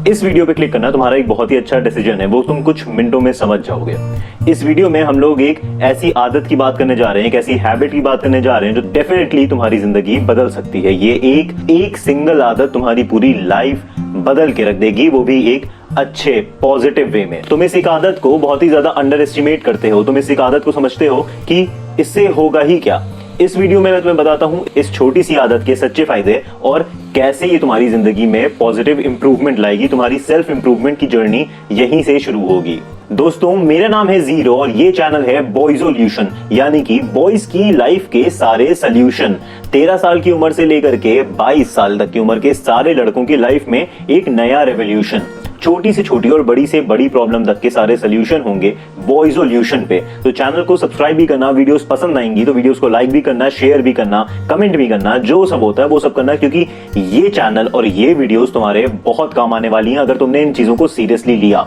इस वीडियो पे क्लिक करना तुम्हारा एक बहुत ही अच्छा डिसीजन है, वो तुम कुछ मिनटों में समझ जाओगे। इस वीडियो में हम लोग एक ऐसी आदत की बात करने जा रहे हैं, एक ऐसी हैबिट की बात करने जा रहे हैं जो डेफिनेटली तुम्हारी जिंदगी बदल सकती है। ये एक सिंगल आदत तुम्हारी पूरी लाइफ बदल के रख देगी, वो भी एक अच्छे पॉजिटिव वे में। तुम इस एक आदत को बहुत ही ज्यादा अंडर एस्टिमेट करते हो, तुम इस एक आदत को समझते हो कि इससे होगा ही क्या। इस वीडियो में मैं तुम्हें बताता हूं इस छोटी सी आदत के सच्चे फायदे और कैसे ये तुम्हारी जिंदगी में पॉजिटिव इंप्रूवमेंट लाएगी। तुम्हारी सेल्फ इंप्रूवमेंट की जर्नी यहीं से शुरू होगी। दोस्तों, मेरा नाम है जीरो और ये चैनल है बॉयजोल्यूशन, यानी कि बॉयज की लाइफ के सारे सोल्यूशन। 13 साल की उम्र से लेकर के 22 साल तक की उम्र के सारे लड़कों की लाइफ में एक नया रेवोल्यूशन। छोटी से छोटी और बड़ी से बड़ी प्रॉब्लम तक के सारे सोल्यूशन होंगे बॉयजोल्यूशन पे। तो चैनल को सब्सक्राइब भी करना, वीडियोस पसंद आएंगी तो वीडियोस को लाइक भी करना, शेयर भी करना, कमेंट भी करना, जो सब होता है वो सब करना, क्योंकि ये चैनल और ये वीडियोस तुम्हारे बहुत काम आने वाली हैं अगर तुमने इन चीजों को सीरियसली लिया।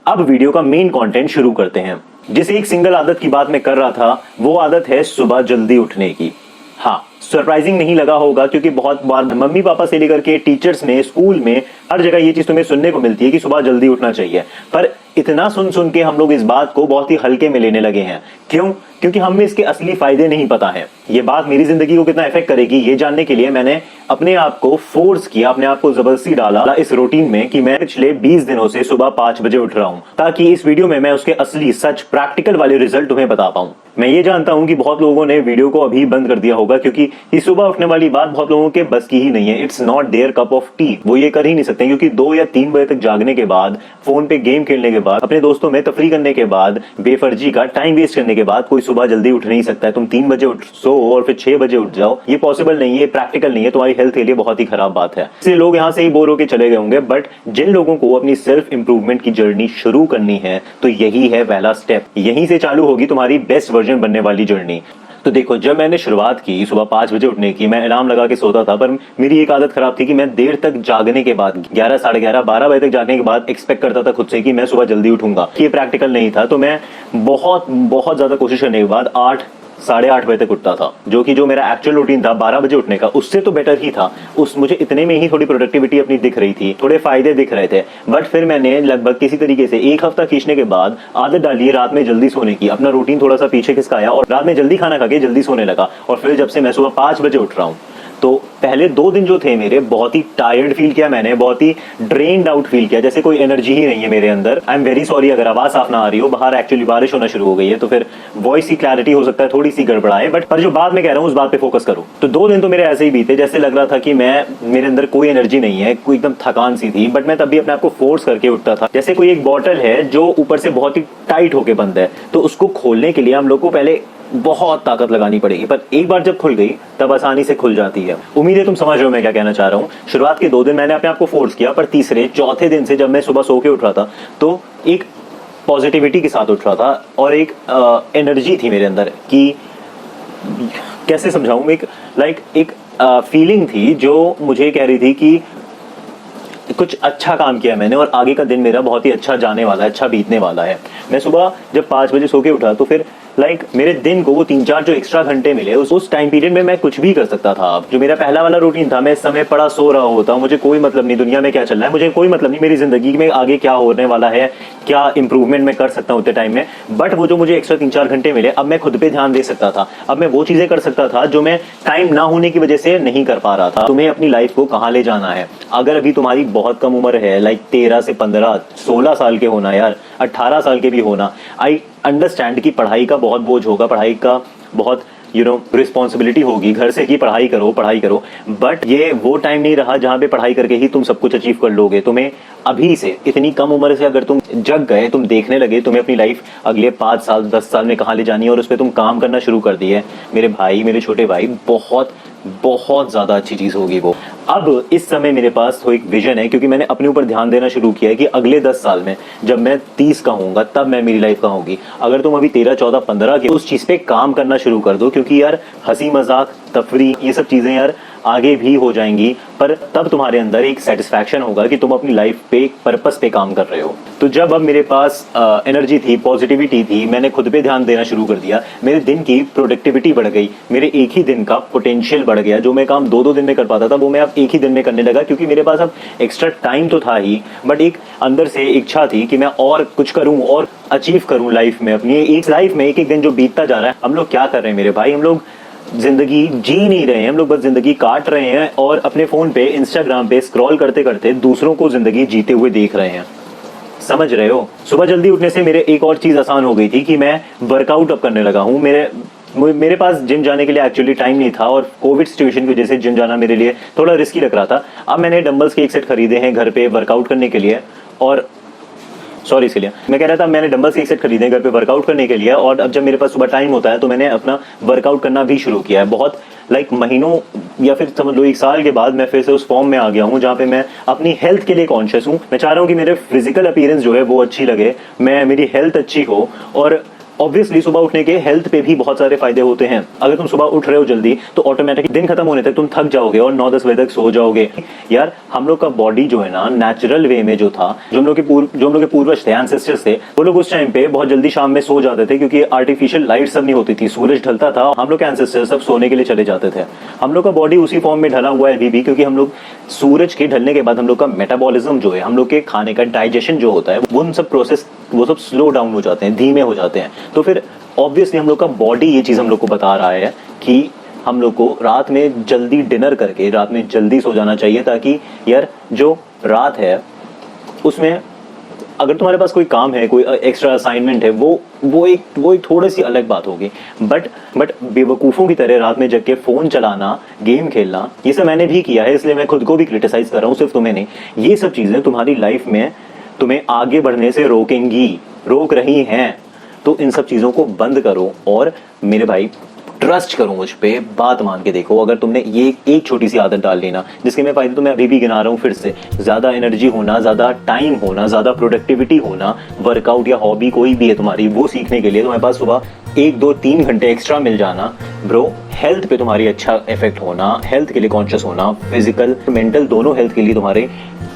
अब वीडियो का मेन कंटेंट शुरू करते हैं। जिस एक सिंगल आदत की बात मैं कर रहा था वो आदत है सुबह जल्दी उठने की। हाँ, सरप्राइजिंग नहीं लगा होगा क्योंकि बहुत बार मम्मी पापा से लेकर के टीचर्स में, स्कूल में, हर जगह ये चीज तुम्हें सुनने को मिलती है कि सुबह जल्दी उठना चाहिए। पर इतना सुन सुन के हम लोग इस बात को बहुत ही हल्के में लेने लगे हैं। क्यों? क्योंकि हमें इसके असली फायदे नहीं पता है। ये बात मेरी जिंदगी को कितना इफेक्ट करेगी ये जानने के लिए मैंने अपने आप को फोर्स किया, अपने आप को जबरदस्ती डाला इस रूटीन में कि मैं पिछले 20 दिनों से सुबह 5 बजे उठ रहा हूं, ताकि इस वीडियो में मैं उसके असली सच प्रैक्टिकल वाले रिजल्ट तुम्हें बता पाऊं। मैं ये जानता हूं कि बहुत लोगों ने वीडियो को अभी बंद कर दिया होगा क्योंकि ये सुबह उठने वाली बात बहुत लोगों के बस की ही नहीं है। It's not their cup of tea. वो ये कर ही नहीं सकते क्योंकि 2 या 3 बजे तक जागने के बाद, फोन पे गेम खेलने के बाद, अपने दोस्तों में तफरी करने के बाद, बेफर्जी का टाइम वेस्ट करने के बाद कोई सुबह जल्दी उठ नहीं सकता है। तुम 3 बजे उठ सो और फिर 6 बजे उठ जाओ, ये पॉसिबल नहीं है, प्रैक्टिकल नहीं है, तुम्हारी हेल्थ के लिए बहुत ही खराब बात है। इसलिए लोग यहाँ से ही बोर होकर चले गए होंगे। बट जिन लोगों को अपनी सेल्फ इंप्रूवमेंट की जर्नी शुरू करनी है तो यही है पहला स्टेप। यहीं से चालू होगी तुम्हारी बेस्ट वर्जन बनने वाली जर्नी। तो देखो, जब मैंने शुरुआत की सुबह 5 बजे उठने की, मैं अलार्म लगा के सोता था, पर मेरी एक आदत खराब थी कि मैं देर तक जागने के बाद, 11, साढ़े 11, 12 बजे तक जागने के बाद एक्सपेक्ट करता था खुद से कि मैं सुबह जल्दी उठूंगा। ये प्रैक्टिकल नहीं था। तो मैं बहुत ज्यादा कोशिश करने के बाद 8, साढ़े 8 बजे तक उठता था, जो मेरा एक्चुअल रूटीन था 12 बजे उठने का, उससे तो बेटर ही था। मुझे इतने में ही थोड़ी प्रोडक्टिविटी अपनी दिख रही थी, थोड़े फायदे दिख रहे थे। बट फिर मैंने लगभग किसी तरीके से 1 हफ्ता खींचने के बाद आदत डाली रात में जल्दी सोने की। अपना रूटीन थोड़ा सा पीछे खिसकाया और रात में जल्दी खाना खा के जल्दी सोने लगा। और फिर जब से मैं सुबह 5 बजे उठ रहा हूँ तो पहले 2 दिन जो थे मेरे, बहुत ही टायर्ड फील किया मैंने, बहुत ही ड्रेन्ड आउट फील किया, जैसे कोई एनर्जी ही नहीं है मेरे अंदर। आई एम वेरी सॉरी अगर आवाज साफ ना आ रही हो, बाहर एक्चुअली बारिश होना शुरू हो गई है तो फिर वॉइस की क्लैरिटी हो सकता है थोड़ी सी गड़बड़ाए, बट पर जो बात मैं कह रहा हूँ उस बात पे फोकस करो। तो 2 दिन तो मेरे ऐसे ही बीते, जैसे लग रहा था कि मेरे अंदर कोई एनर्जी नहीं है, कोई एकदम थकान सी थी। बट मैं तब भी अपने आप को फोर्स करके उठता था। जैसे कोई एक बॉटल है जो ऊपर से बहुत ही टाइट होके बंद है, तो उसको खोलने के लिए हम लोग को पहले बहुत ताकत लगानी पड़ेगी, पर एक बार जब खुल गई तब आसानी से खुल जाती है। उम्मीद है तुम समझ रहे हो मैं क्या कहना चाह रहा हूँ। शुरुआत के 2 दिन मैंने अपने आप को फोर्स किया, पर तीसरे चौथे दिन से जब मैं सुबह सो के उठ रहा था तो एक पॉजिटिविटी के साथ उठ रहा था और एक एनर्जी थी मेरे अंदर कि कैसे समझाऊं, एक फीलिंग थी जो मुझे कह रही थी कि कुछ अच्छा काम किया मैंने और आगे का दिन मेरा बहुत ही अच्छा जाने वाला है, अच्छा बीतने वाला है। मैं सुबह जब 5 बजे सो के उठा तो फिर मेरे दिन को वो 3-4 जो एक्स्ट्रा घंटे मिले, उस टाइम पीरियड में मैं कुछ भी कर सकता था। जो मेरा पहला वाला रूटीन था, मैं इस समय पड़ा सो रहा होता, मुझे कोई मतलब नहीं दुनिया में क्या चल रहा है, मुझे कोई मतलब नहीं मेरी जिंदगी में आगे क्या होने वाला है, क्या इंप्रूवमेंट मैं कर सकता हूँ उतने टाइम में। बट वो जो मुझे एक्स्ट्रा 3-4 घंटे मिले, अब मैं खुद पे ध्यान दे सकता था। अब मैं वो चीजें कर सकता था जो मैं टाइम ना होने की वजह से नहीं कर पा रहा था। तुम्हें अपनी लाइफ को कहाँ ले जाना है? अगर अभी तुम्हारी बहुत कम उम्र है, 13 से 15, 16 साल के होना यार, 18 साल के भी होना, आई अंडरस्टैंड कि पढ़ाई का बहुत बोझ होगा, पढ़ाई का बहुत रिस्पॉन्सिबिलिटी होगी घर से कि पढ़ाई करो। बट ये वो टाइम नहीं रहा जहां पे पढ़ाई करके ही तुम सब कुछ अचीव कर लोगे। तुम्हें अभी से, इतनी कम उम्र से अगर तुम जग गए, तुम देखने लगे तुम्हें अपनी लाइफ अगले 5 साल 10 साल में कहाँ ले जानी है और उस पर तुम काम करना शुरू कर दिए, मेरे भाई, मेरे छोटे भाई, बहुत ज्यादा अच्छी चीज होगी वो। अब इस समय मेरे पास तो एक विजन है क्योंकि मैंने अपने ऊपर ध्यान देना शुरू किया है कि अगले 10 साल में जब मैं 30 का होऊंगा तब मैं मेरी लाइफ का होगी। अगर तुम अभी 13, 14, 15 के उस चीज पे काम करना शुरू कर दो, क्योंकि यार हंसी मजाक तफरी, ये सब चीज़ें यार आगे भी हो जाएंगी, पर तब तुम्हारे अंदर एक सेटिस्फैक्शन होगा कि तुम अपनी लाइफ पे एक पर्पस पे काम कर रहे हो। तो जब अब मेरे पास एनर्जी थी, पॉजिटिविटी थी, मैंने खुद पे ध्यान देना शुरू कर दिया, मेरे दिन की प्रोडक्टिविटी बढ़ गई, मेरे एक ही दिन का पोटेंशियल बढ़ गया। जो मैं काम 2-2 दिन में कर पाता था वो मैं अब एक ही दिन में करने लगा, क्योंकि मेरे पास अब एक्स्ट्रा टाइम तो था ही, बट एक अंदर से इच्छा थी कि मैं और कुछ करूं और अचीव करूं लाइफ में अपनी। एक लाइफ में एक एक दिन जो बीतता जा रहा है, हम लोग क्या कर रहे हैं मेरे भाई, हम लोग जिंदगी जी नहीं रहे हैं, हम लोग बस जिंदगी काट रहे हैं और अपने फोन पे इंस्टाग्राम पे स्क्रॉल करते करते दूसरों को जिंदगी जीते हुए देख रहे हैं। समझ रहे हो? सुबह जल्दी उठने से मेरे एक और चीज आसान हो गई थी कि मैं वर्कआउट अब करने लगा हूँ। मेरे पास जिम जाने के लिए एक्चुअली टाइम नहीं था और कोविड सिचुएशन की वजह से जिम जाना मेरे लिए थोड़ा रिस्की लग रहा था। अब मैंने डंबल्स के एक सेट खरीदे हैं घर पे वर्कआउट करने के लिए, और इसके लिए मैं कह रहा था, मैंने डंबल्स के एक सेट खरीदे घर पे वर्कआउट करने के लिए, और अब जब मेरे पास सुबह टाइम होता है तो मैंने अपना वर्कआउट करना भी शुरू किया है। बहुत महीनों या फिर समझ लो 1 साल के बाद मैं फिर से उस फॉर्म में आ गया हूँ जहाँ पे मैं अपनी हेल्थ के लिए कॉन्शियस हूँ। मैं चाह रहा हूँ कि मेरे फिजिकल अपीयरेंस जो है वो अच्छी लगे, मेरी हेल्थ अच्छी हो, और ऑब्वियसली सुबह उठने के हेल्थ पे भी बहुत सारे फायदे होते हैं। अगर तुम सुबह उठ रहे हो जल्दी तो ऑटोमेटिक दिन खत्म होने तक तुम थक जाओगे और 9-10 बजे तक सो जाओगे। यार हम लोग का बॉडी जो है ना, नेचुरल वे में जो था, जो हम लोग के पूर्वज थे, एंसेस्टर्स थे, वो लोग उस टाइम पे बहुत जल्दी शाम में सो जाते थे, क्योंकि आर्टिफिशियल लाइट सब नहीं होती थी, सूरज ढलता था, हम लोग के एंसेस्टर्स सब सोने के लिए चले जाते थे। हम लोग का बॉडी उसी फॉर्म में ढला हुआ है अभी भी, क्योंकि हम लोग सूरज के ढलने के बाद हम लोग का मेटाबॉलिज्म जो है, हम लोग के खाने का डाइजेशन जो होता है, वो सब प्रोसेस वो सब स्लो डाउन हो जाते हैं, धीमे हो जाते हैं। तो फिर ऑब्वियसली हम लोग का बॉडी ये चीज हम लोग को बता रहा है कि हम लोग को रात में जल्दी डिनर करके रात में जल्दी सो जाना चाहिए, ताकि यार जो रात है उसमें अगर तुम्हारे पास कोई काम है, कोई एक्स्ट्रा असाइनमेंट है, वो एक थोड़ी सी अलग बात होगी, बट बेवकूफों की तरह रात में जग के फोन चलाना, गेम खेलना, ये सब मैंने भी किया है, इसलिए मैं खुद को भी क्रिटिसाइज कर रहा हूँ, सिर्फ तुम्हें नहीं। ये सब चीजें तुम्हारी लाइफ में तुम्हें आगे बढ़ने से रोक रही हैं। तो इन सब चीजों को बंद करो और मेरे भाई ट्रस्ट करो मुझ पे, बात मान के देखो। अगर तुमने ये एक छोटी सी आदत डाल लेना, जिसके मैं फायदे तो मैं अभी भी गिना रहा हूँ फिर से, ज्यादा एनर्जी होना, ज्यादा टाइम होना, ज्यादा प्रोडक्टिविटी होना, वर्कआउट या हॉबी कोई भी है तुम्हारी, वो सीखने के लिए तुम्हारे पास सुबह 1-2-3 घंटे एक्स्ट्रा मिल जाना ब्रो। हेल्थ पे तुम्हारी अच्छा इफेक्ट होना, हेल्थ के लिए कॉन्शियस होना, फिजिकल मेंटल दोनों हेल्थ के लिए तुम्हारे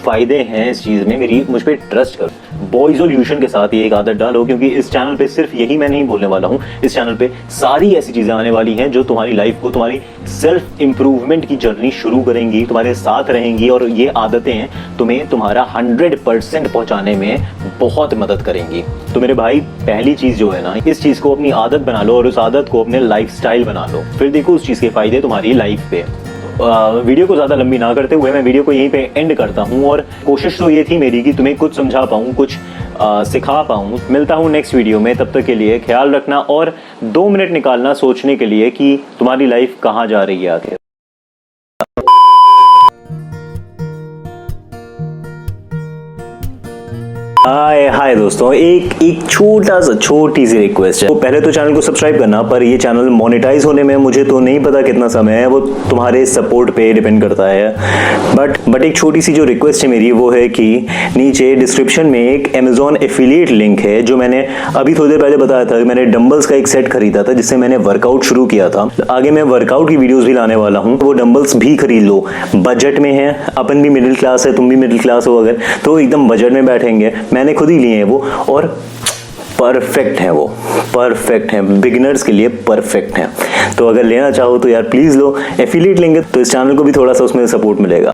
फायदे हैं इस चीज में। मुझ पे ट्रस्ट करो, बॉयजोल्यूशन के साथ ये एक आदत डालो, क्योंकि इस चैनल पे सिर्फ यही मैं नहीं बोलने वाला हूँ, इस चैनल पे सारी ऐसी चीजें आने वाली हैं जो तुम्हारी लाइफ को, तुम्हारी सेल्फ इंप्रूवमेंट की जर्नी शुरू करेंगी, तुम्हारे साथ रहेंगी, और ये आदतें तुम्हें तुम्हारा 100% पहुंचाने में बहुत मदद करेंगी। तो मेरे भाई पहली चीज जो है ना, इस चीज को अपनी आदत बना लो और उस आदत को अपने लाइफस्टाइल बना लो, फिर देखो उस चीज के फायदे तुम्हारी लाइफ पे। वीडियो को ज़्यादा लंबी ना करते हुए मैं वीडियो को यहीं पे एंड करता हूँ, और कोशिश तो ये थी मेरी कि तुम्हें कुछ समझा पाऊँ, कुछ सिखा पाऊँ। मिलता हूँ नेक्स्ट वीडियो में, तब तक के लिए ख्याल रखना और 2 मिनट निकालना सोचने के लिए कि तुम्हारी लाइफ कहाँ जा रही है आखिर। हाय दोस्तों, एक छोटी सी रिक्वेस्ट है। तो पहले तो चैनल को सब्सक्राइब करना, पर ये चैनल मोनेटाइज होने में मुझे तो नहीं पता कितना समय है, वो तुम्हारे सपोर्ट पे डिपेंड करता है। बट एक छोटी सी जो रिक्वेस्ट है मेरी, वो है कि नीचे डिस्क्रिप्शन में एक Amazon एफिलिएट लिंक है, जो मैंने अभी थोड़ी देर पहले बताया था। मैंने डंबल्स का एक सेट खरीदा था जिससे मैंने वर्कआउट शुरू किया था। आगे मैं वर्कआउट की वीडियोस भी लाने वाला हूँ, वो डंबल्स भी खरीद लो, बजट में है। अपन भी मिडिल क्लास है, तुम भी मिडिल क्लास हो अगर, तो एकदम बजट में बैठेंगे। मैंने खुद ही लिए हैं वो, और परफेक्ट है, बिगिनर्स के लिए परफेक्ट है। तो अगर लेना चाहो तो यार प्लीज लो, एफिलिएट लिंक है तो इस चैनल को भी थोड़ा सा उसमें सपोर्ट मिलेगा।